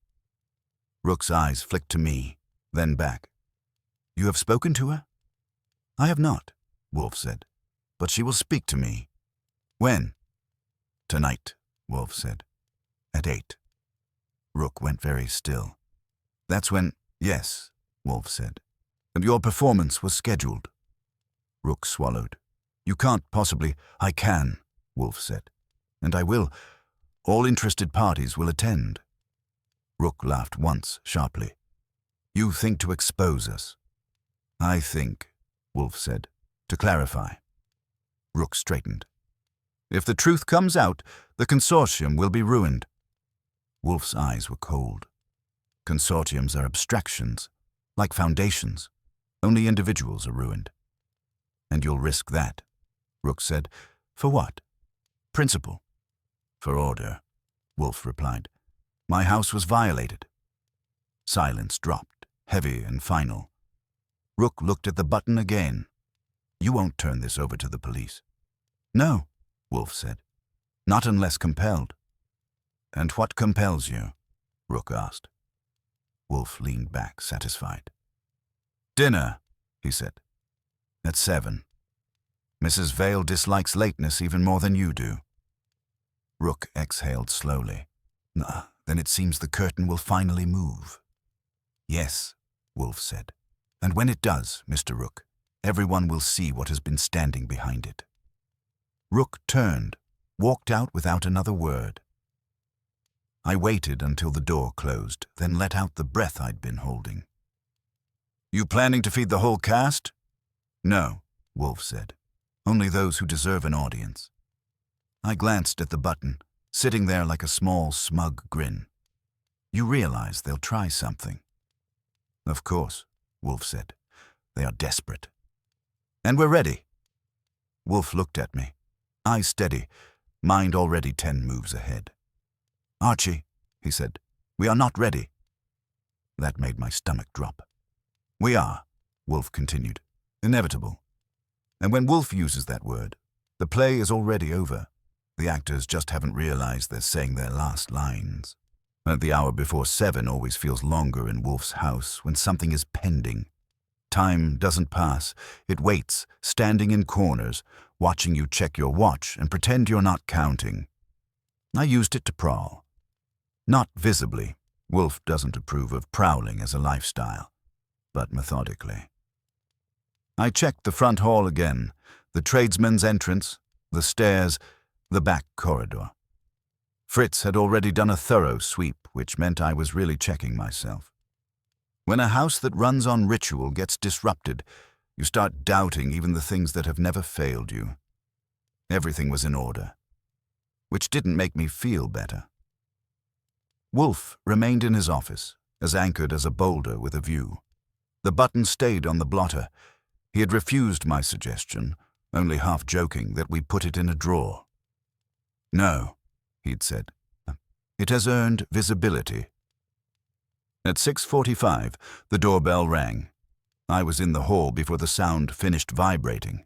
Rook's eyes flicked to me, then back. "You have spoken to her?" "I have not," Wolfe said, "but she will speak to me." "When?" "Tonight," Wolfe said. "At 8. Rook went very still. "That's when—" "Yes," Wolfe said. "And your performance was scheduled." Rook swallowed. "You can't possibly—" "I can," Wolfe said. "And I will. All interested parties will attend." Rook laughed once, sharply. "You think to expose us." "I think," Wolfe said, "to clarify." Rook straightened. "If the truth comes out, the consortium will be ruined." Wolfe's eyes were cold. "Consortiums are abstractions, like foundations. Only individuals are ruined." "And you'll risk that," Rook said. "For what?" "Principle." "For order," Wolfe replied. "My house was violated." Silence dropped, heavy and final. Rook looked at the button again. "You won't turn this over to the police." "No," Wolfe said. "Not unless compelled." "And what compels you?" Rook asked. Wolfe leaned back, satisfied. "Dinner," he said. "At 7. Mrs. Vale dislikes lateness even more than you do." Rook exhaled slowly. "Then it seems the curtain will finally move." "Yes," Wolfe said. "And when it does, Mr. Rook, everyone will see what has been standing behind it." Rook turned, walked out without another word. I waited until the door closed, then let out the breath I'd been holding. "You planning to feed the whole cast?" "No," Wolfe said. "Only those who deserve an audience." I glanced at the button, sitting there like a small, smug grin. "You realize they'll try something." "Of course," Wolfe said. "They are desperate." "And we're ready." Wolfe looked at me, eyes steady, mind already 10 moves ahead. "Archie," he said, "we are not ready." That made my stomach drop. "We are," Wolfe continued. "Inevitable." And when Wolfe uses that word, the play is already over. The actors just haven't realized they're saying their last lines. At the hour before 7 always feels longer in Wolfe's house when something is pending. Time doesn't pass. It waits, standing in corners, watching you check your watch and pretend you're not counting. I used it to prowl. Not visibly. Wolfe doesn't approve of prowling as a lifestyle, but methodically. I checked the front hall again, the tradesman's entrance, the stairs, the back corridor. Fritz had already done a thorough sweep, which meant I was really checking myself. When a house that runs on ritual gets disrupted, you start doubting even the things that have never failed you. Everything was in order, which didn't make me feel better. Wolfe remained in his office, as anchored as a boulder with a view. The button stayed on the blotter. He had refused my suggestion, only half joking that we put it in a drawer. "No," he'd said. "It has earned visibility." At 6:45, the doorbell rang. I was in the hall before the sound finished vibrating.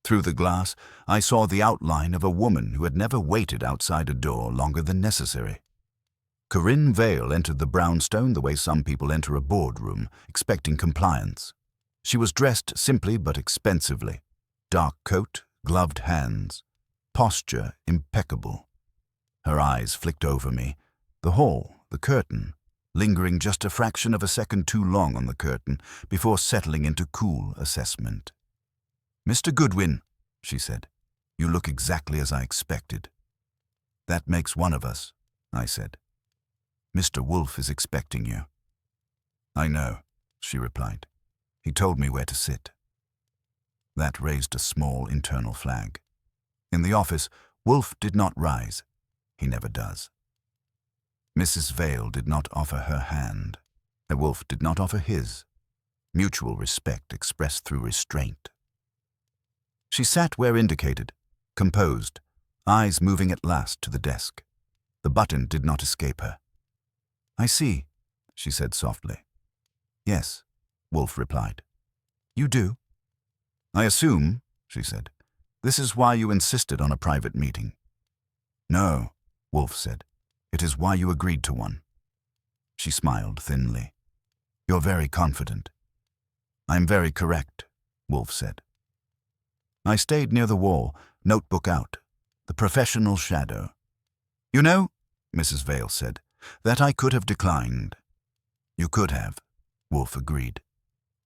Through the glass, I saw the outline of a woman who had never waited outside a door longer than necessary. Corinne Vale entered the brownstone the way some people enter a boardroom, expecting compliance. She was dressed simply but expensively. Dark coat, gloved hands, posture impeccable. Her eyes flicked over me, the hall, the curtain, lingering just a fraction of a second too long on the curtain before settling into cool assessment. "Mr. Goodwin," she said, "you look exactly as I expected." "That makes one of us," I said. "Mr. Wolfe is expecting you." "I know," she replied. "He told me where to sit." That raised a small internal flag. In the office, Wolfe did not rise. He never does. Mrs. Vale did not offer her hand. Wolfe did not offer his. Mutual respect expressed through restraint. She sat where indicated, composed, eyes moving at last to the desk. The button did not escape her. "I see," she said softly. "Yes," Wolfe replied. "You do?" "I assume," she said, "this is why you insisted on a private meeting." "No," Wolfe said. "It is why you agreed to one." She smiled thinly. "You're very confident." "I'm very correct," Wolfe said. I stayed near the wall, notebook out, the professional shadow. "You know," Mrs. Vale said, "that I could have declined." "You could have," Wolfe agreed.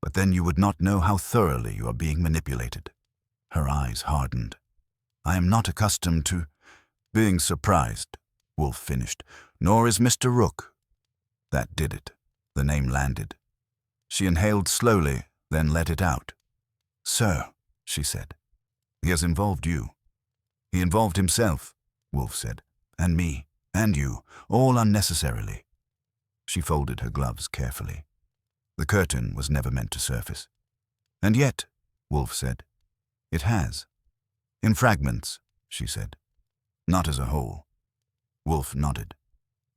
"But then you would not know how thoroughly you are being manipulated." Her eyes hardened. "I am not accustomed to being surprised," Wolfe finished. "Nor is Mr. Rook." That did it. The name landed. She inhaled slowly, then let it out. "So," she said, "he has involved you." "He involved himself," Wolfe said, "and me, and you, all unnecessarily." She folded her gloves carefully. The curtain was never meant to surface. "And yet," Wolfe said, "it has." "In fragments," she said. "Not as a whole." Wolfe nodded.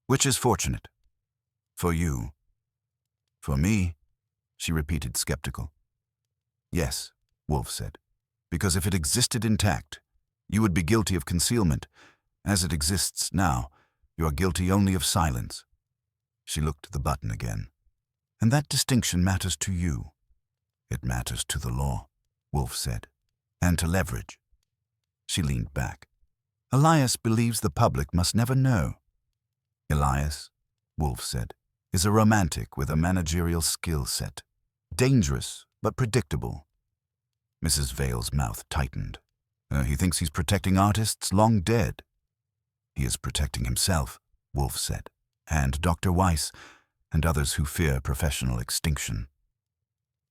"Which is fortunate." "For you." "For me?" she repeated, skeptical. "Yes," Wolfe said, "because if it existed intact, you would be guilty of concealment. As it exists now, you are guilty only of silence." She looked at the button again. "And that distinction matters to you." "It matters to the law," Wolfe said, "and to leverage." She leaned back. "Elias believes the public must never know." "Elias," Wolfe said, "is a romantic with a managerial skill set. Dangerous, but predictable." Mrs. Vale's mouth tightened. He thinks he's protecting artists long dead." "He is protecting himself," Wolfe said, "and Dr. Weiss, and others who fear professional extinction."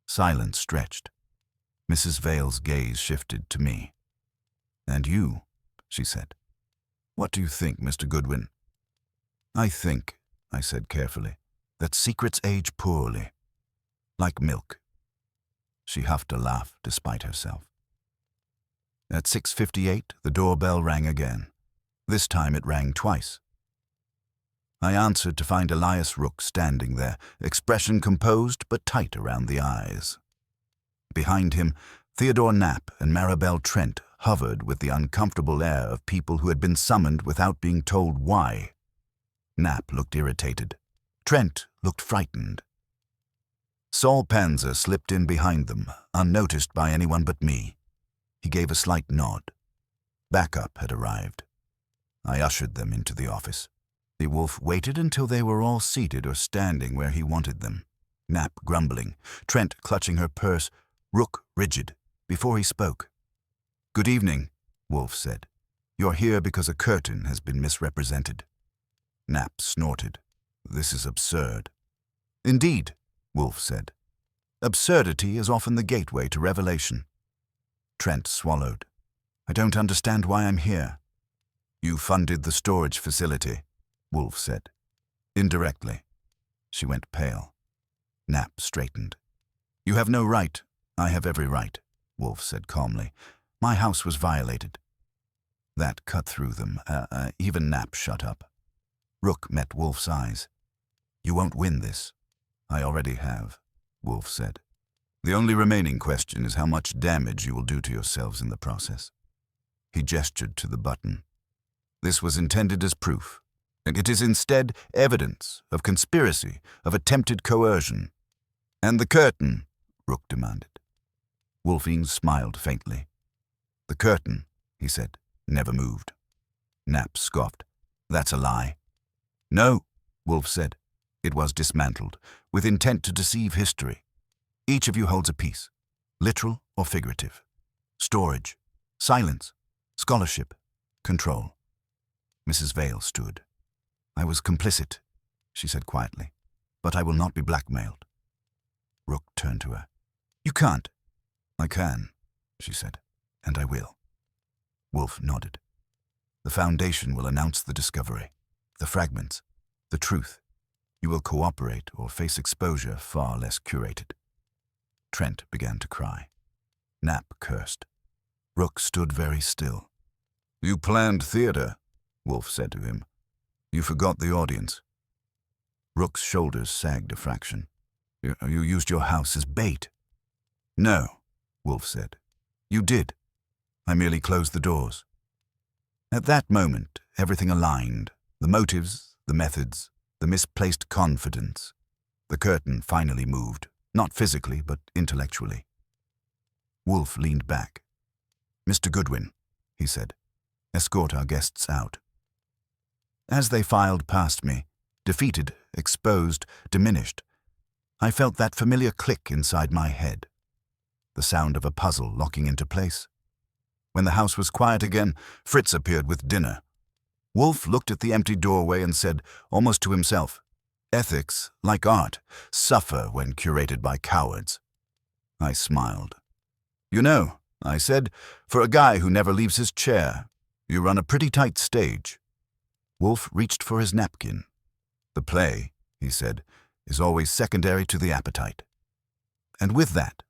Silence stretched. Mrs. Vale's gaze shifted to me. "And you," she said. "What do you think, Mr. Goodwin?" "I think," I said carefully, "that secrets age poorly." like milk. She huffed a laugh despite herself. At 6:58, the doorbell rang again. This time it rang twice. I answered to find Elias Rook standing there, expression composed but tight around the eyes. Behind him, Theodore Knapp and Maribel Trent hovered with the uncomfortable air of people who had been summoned without being told why. Knapp looked irritated. Trent looked frightened. Saul Panzer slipped in behind them, unnoticed by anyone but me. He gave a slight nod. Backup had arrived. I ushered them into the office. The Wolf waited until they were all seated or standing where he wanted them. Knapp grumbling, Trent clutching her purse, Rook rigid, before he spoke. "Good evening," Wolfe said. "You're here because a curtain has been misrepresented." Knapp snorted. "This is absurd." "Indeed," Wolfe said. "Absurdity is often the gateway to revelation." Trent swallowed. "I don't understand why I'm here." "You funded the storage facility," Wolfe said. "Indirectly." She went pale. Knapp straightened. "You have no right. I have every right," Wolfe said calmly. "My house was violated." That cut through them. Even Knapp shut up. Rook met Wolfe's eyes. "You won't win this." "I already have," Wolfe said. "The only remaining question is how much damage you will do to yourselves in the process." He gestured to the button. "This was intended as proof, and it is instead evidence of conspiracy, of attempted coercion." "And the curtain?" Rook demanded. Wolfe smiled faintly. "The curtain," he said, "never moved." Knapp scoffed. "That's a lie." "No," Wolfe said. "It was dismantled, with intent to deceive history. Each of you holds a piece, literal or figurative. Storage, silence, scholarship, control." Mrs. Vale stood. "I was complicit," she said quietly, "but I will not be blackmailed." Rook turned to her. "You can't." "I can," she said, "and I will." Wolfe nodded. "The Foundation will announce the discovery, the fragments, the truth. You will cooperate or face exposure far less curated." Trent began to cry. Knapp cursed. Rook stood very still. "You planned theater," Wolfe said to him. "You forgot the audience." Rook's shoulders sagged a fraction. You used your house as bait." "No," Wolfe said. "You did. I merely closed the doors." At that moment, everything aligned. The motives, the methods, the misplaced confidence. The curtain finally moved, not physically, but intellectually. Wolfe leaned back. "Mr. Goodwin," he said, "escort our guests out." As they filed past me, defeated, exposed, diminished, I felt that familiar click inside my head. The sound of a puzzle locking into place. When the house was quiet again, Fritz appeared with dinner. Wolfe looked at the empty doorway and said, almost to himself, "Ethics, like art, suffer when curated by cowards." I smiled. "You know," I said, "for a guy who never leaves his chair, you run a pretty tight stage." Wolfe reached for his napkin. "The play," he said, "is always secondary to the appetite." And with that,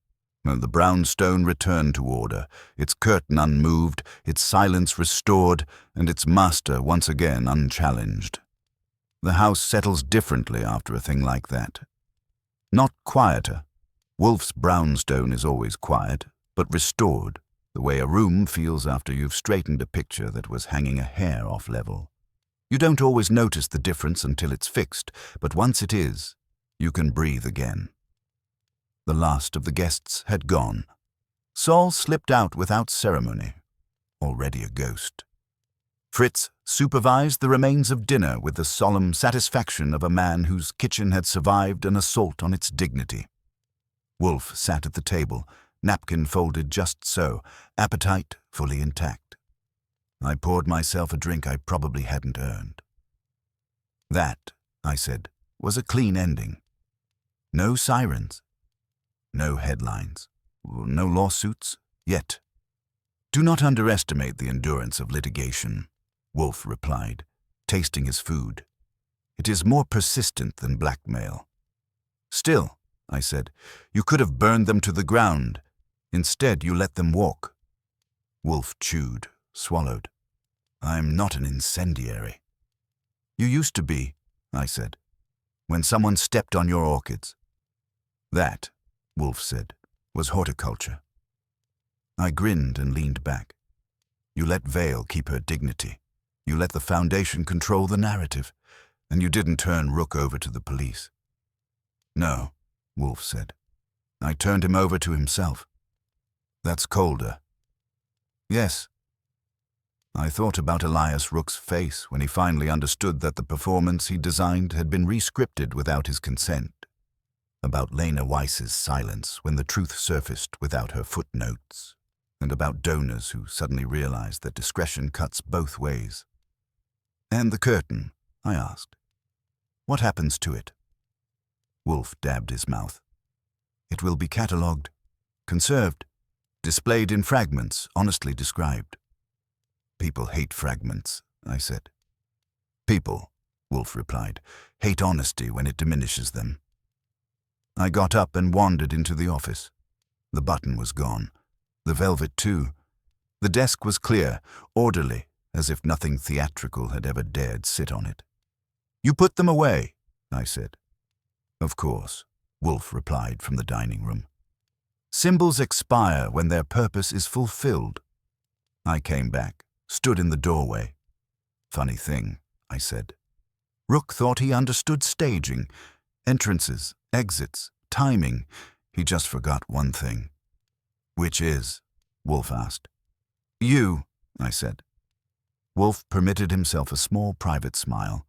the brownstone returned to order, its curtain unmoved, its silence restored, and its master once again unchallenged. The house settles differently after a thing like that. Not quieter. Wolfe's brownstone is always quiet, but restored, the way a room feels after you've straightened a picture that was hanging a hair off level. You don't always notice the difference until it's fixed, but once it is, you can breathe again. The last of the guests had gone. Saul slipped out without ceremony, already a ghost. Fritz supervised the remains of dinner with the solemn satisfaction of a man whose kitchen had survived an assault on its dignity. Wolfe sat at the table, napkin folded just so, appetite fully intact. I poured myself a drink I probably hadn't earned. That, I said, was a clean ending. No sirens. No headlines. No lawsuits. Yet. "Do not underestimate the endurance of litigation," Wolfe replied, tasting his food. "It is more persistent than blackmail. Still, I said. "You could have burned them to the ground. Instead, you let them walk." Wolfe chewed, swallowed. "I'm not an incendiary." "You used to be," I said, "when someone stepped on your orchids." "That," Wolfe said, "was horticulture." I grinned and leaned back. "You let Vale keep her dignity. You let the Foundation control the narrative, and you didn't turn Rook over to the police." "No," Wolfe said. "I turned him over to himself." "That's colder." "Yes." I thought about Elias Rook's face when he finally understood that the performance he designed had been re-scripted without his consent. About Lena Weiss's silence when the truth surfaced without her footnotes. And about donors who suddenly realized that discretion cuts both ways. "And the curtain?" I asked. "What happens to it?" Wolfe dabbed his mouth. "It will be catalogued, conserved, displayed in fragments, honestly described." "People hate fragments," I said. "People," Wolfe replied, "hate honesty when it diminishes them." I got up and wandered into the office. The button was gone. The velvet too. The desk was clear, orderly, as if nothing theatrical had ever dared sit on it. "You put them away," I said. "Of course," Wolfe replied from the dining room. "Symbols expire when their purpose is fulfilled." I came back, stood in the doorway. "Funny thing," I said. "Rook thought he understood staging, entrances, exits, timing. He just forgot one thing." "Which is?" Wolfe asked. "You," I said. Wolfe permitted himself a small private smile.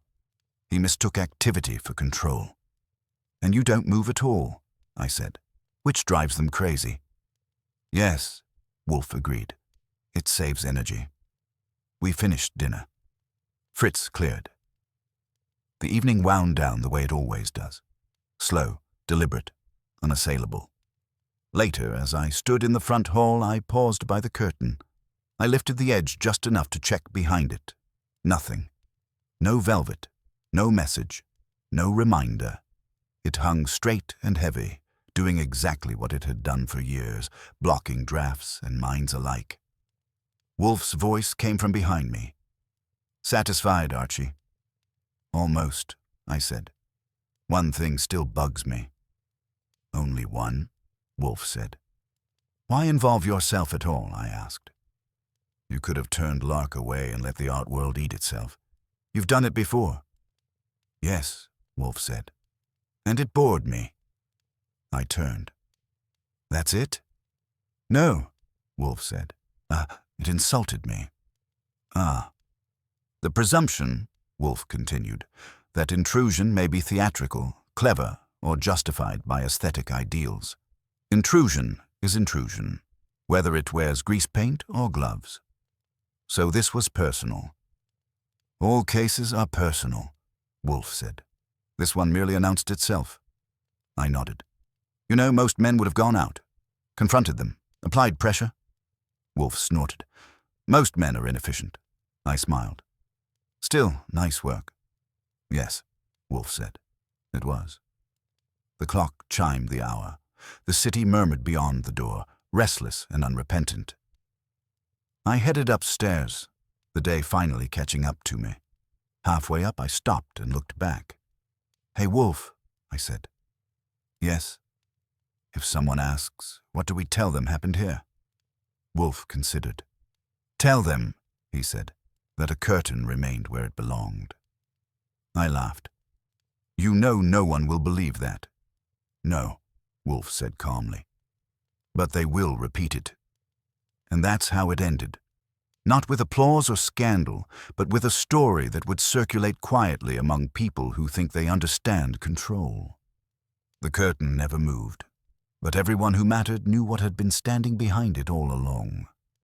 He mistook activity for control. "And you don't move at all," I said, "which drives them crazy." "Yes," Wolfe agreed. "It saves energy." We finished dinner. Fritz cleared. The evening wound down the way it always does. Slow, deliberate, unassailable. Later, as I stood in the front hall, I paused by the curtain. I lifted the edge just enough to check behind it. Nothing. No velvet, no message, no reminder. It hung straight and heavy, doing exactly what it had done for years, blocking drafts and minds alike. Wolfe's voice came from behind me. "Satisfied, Archie?" "Almost," I said. "One thing still bugs me." "Only one?" Wolfe said. "Why involve yourself at all?" I asked. "You could have turned Lark away and let the art world eat itself. You've done it before." "Yes," Wolfe said. "And it bored me." I turned. "That's it?" "No," Wolfe said. It insulted me." "Ah." "The presumption," Wolfe continued, "that intrusion may be theatrical, clever, or justified by aesthetic ideals. Intrusion is intrusion, whether it wears grease paint or gloves. So this was personal." "All cases are personal," Wolfe said. "This one merely announced itself." I nodded. "You know, most men would have gone out, confronted them, applied pressure." Wolfe snorted. "Most men are inefficient." I smiled. "Still, nice work." "Yes," Wolfe said. It was. The clock chimed the hour. The city murmured beyond the door, restless and unrepentant. I headed upstairs, the day finally catching up to me. Halfway up, I stopped and looked back. "Hey, Wolfe," I said. "Yes." "If someone asks, what do we tell them happened here?" Wolfe considered. "Tell them," he said, "that a curtain remained where it belonged." I laughed. "You know no one will believe that." "No," Wolfe said calmly. "But they will repeat it." And that's how it ended. Not with applause or scandal, but with a story that would circulate quietly among people who think they understand control. The curtain never moved, but everyone who mattered knew what had been standing behind it all along.